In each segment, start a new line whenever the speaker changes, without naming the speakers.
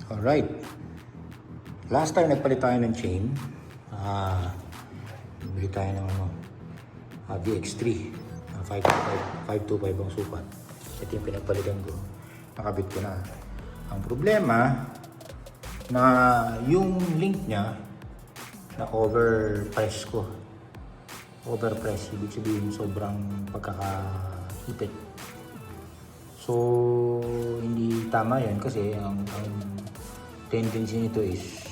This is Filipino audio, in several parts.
Alright. Last time nagpalit tayo ng chain. Bili tayo ng VX3. 525 ang sukat. Ito yung pinagpalitan ko. Nakabit ko na. Ang problema na yung link niya na overpress ko. Overpress, ibig sabihin sobrang pagkakahipit. So, hindi tama yan kasi ang tendency nito is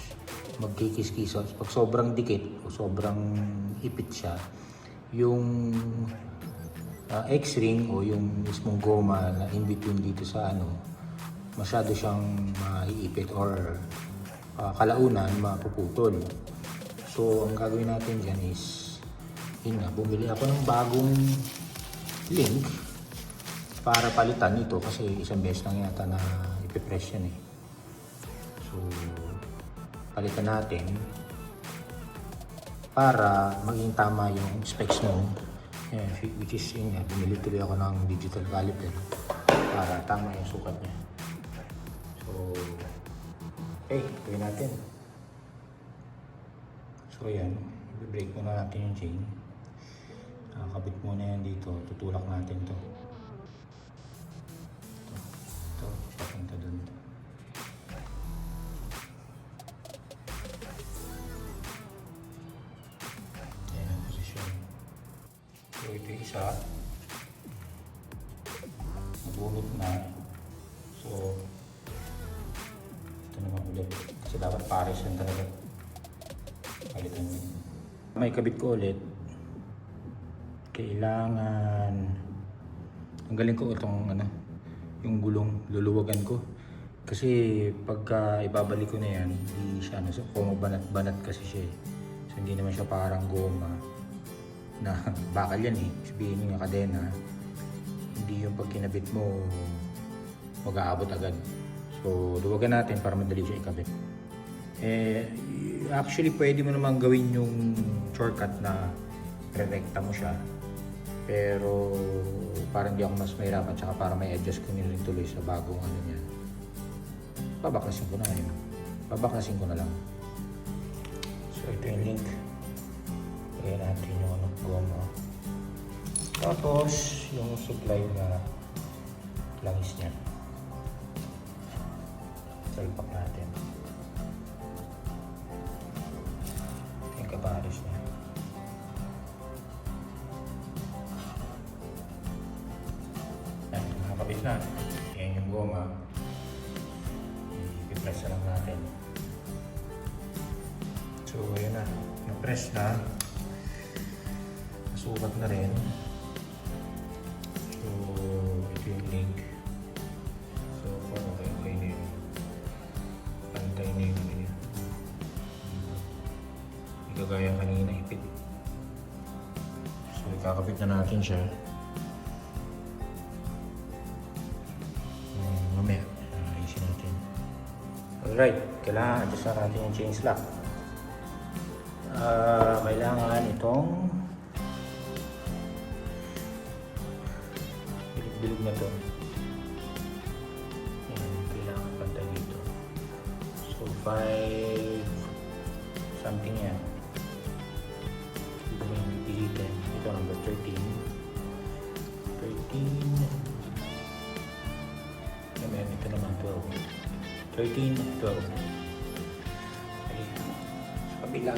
magkikis-kisos. Pag sobrang dikit o sobrang ipit siya, yung X-ring o yung mismong goma na in between dito sa masyado siyang maiipit or kalaunan mapuputol. So, ang gagawin natin dyan is bumili ako ng bagong link para palitan ito kasi isang beses lang yata na ipipress yan eh. So, palitan natin para maging tama yung specs mo. Yeah, which is bumili tuloy ako ng digital caliper para tama yung sukat niya. So, okay, gawin natin. So yan, i-break muna natin yung chain. Kabit muna yan dito, tutulak natin to. Ito, papunta dun. Yan ang posisyon. So ito yung isa. Nabunot na. So, ito naman ulit. Kasi dapat pares yan talaga. Palitan mo. May kabit ko ulit. Kailangan ang galing ko itong yung gulong luluwagan ko. Kasi pagka ibabalik ko na yan, hindi siya kumabanat-banat kasi siya eh. So hindi naman siya parang goma na bakal yan eh. Sabihin yung kadena, hindi yung pag kinabit mo mag-aabot agad. So luwagan natin para madali siya ikabit. Actually pwede mo naman gawin yung shortcut na re-recta mo siya, pero parang hindi ako mas mahirapan, tsaka para may adjust ko nila tuloy sa bagong niya. Babaklasin ko na yun. Babaklasin ko na lang. So ito yung link. Kaya natin yung goma. Tapos yung supply na langis niya. Salpak natin. Kapares niya. Yan, nakakabit na. Yan yung goma. I-press na lang natin. So, yun na. Na-press na. Nasukat na rin. So, ito yung link. So, okay na yun. Pantay na yun. Kagaya kanina ipit. So ikakabit na natin siya. Mamaya ayusin natin. Alright, kailangan adjust na natin yung chain slack. Kailangan itong bilog na to. Kailangan pantay dito. So 5 something yan. Ito number 13. Ito naman 12. 13, 12. Okay. Sa kabila.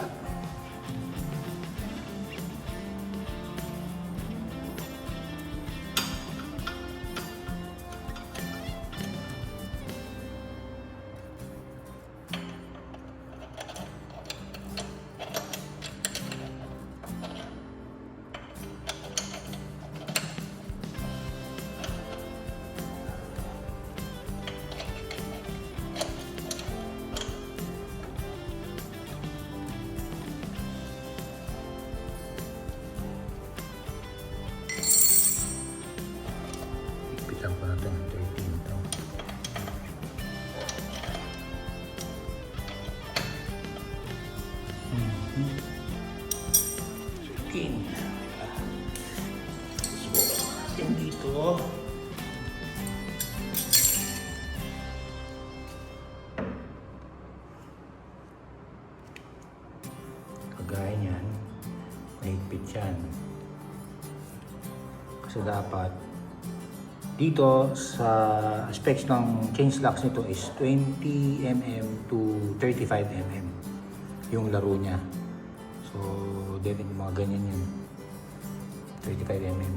Ipitan ko na ito ng 13 ito. So, dito. mahigpit yan. Kasi dapat dito sa specs ng change locks nito is 20mm to 35mm yung laro niya. So, definitely mga ganyan yun. 35mm.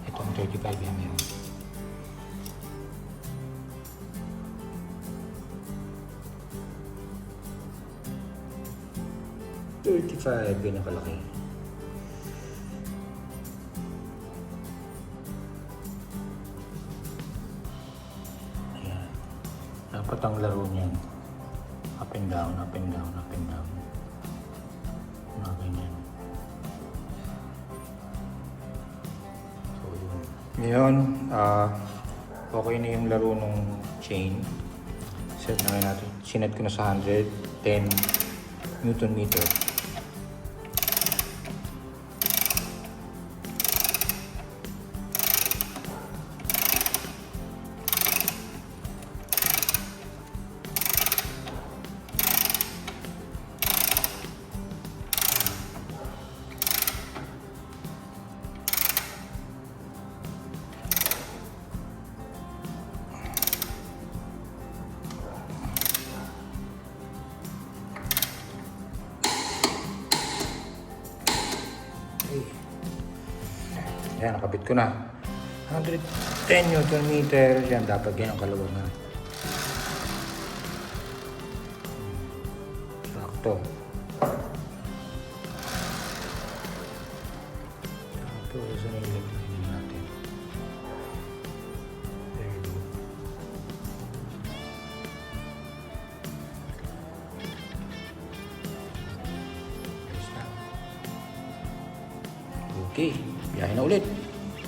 Itong 35mm. Ganyan kalaki. Ayan. Dapat ang laro niyan. Up and down, up and down, up and down. Mga ganyan. So, yun. Ngayon, okay na yung laro ng chain. Set na natin. Sinet ko na sa 110 Newton meter. Yan, nakabit ko na. 110 Newton meter. Yan, dapat ganyan kalawag na. Sakto. Tapos, ano yung lagyan natin? There you go. Okay, biyahe na ulit.